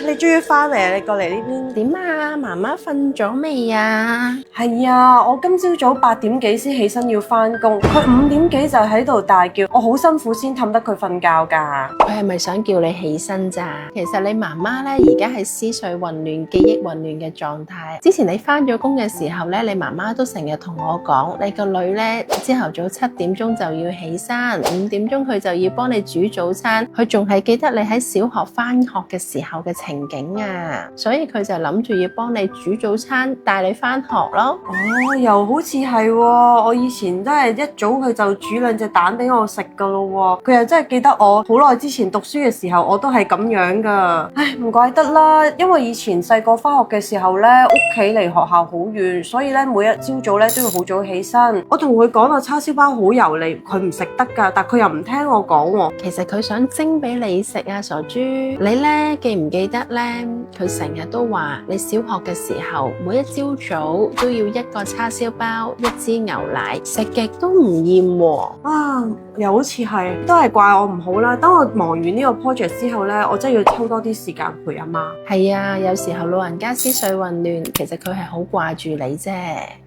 你終於翻嚟，你過嚟呢邊點啊？媽媽瞓咗未啊？係啊，我今朝早8點幾先起身要翻工，佢5點幾就喺度大叫，我好辛苦先氹得佢瞓覺㗎。佢係咪想叫你起身咋？其實你媽媽咧而家係思緒混亂、記憶混亂嘅狀態。之前你翻咗工嘅時候咧，你媽媽都成日同我講，你個女咧朝頭早7點鐘就要起身，5點鐘佢就要幫你煮早餐。佢仲係記得你喺小學翻學嘅時候嘅情景啊，所以佢就諗住要幫你煮早餐，帶你翻學咯。哦，又好似係喎，我以前真係一早佢就煮2隻蛋俾我食㗎咯喎，佢又真係記得我好耐之前讀書嘅時候我都係咁樣㗎。唉，唔怪得啦，因為以前細個翻學嘅時候咧，屋企離學校好遠，所以咧每一朝早咧都要好早起身。我同佢講個叉燒包好油膩，佢唔食得㗎，但佢又唔聽我講喎。其實佢想蒸俾你食啊，傻豬！你咧記唔記得咧？佢成日都話你小學嘅時候，每一朝早都要1個叉燒包、1支牛奶，食極都唔厭喎。啊，又好似係，都係怪我唔好啦。當我忙完呢個 project 之後咧，我真係要抽多啲時間陪阿媽。係啊，有時候老人家思緒混亂，其實佢係好掛住你啫。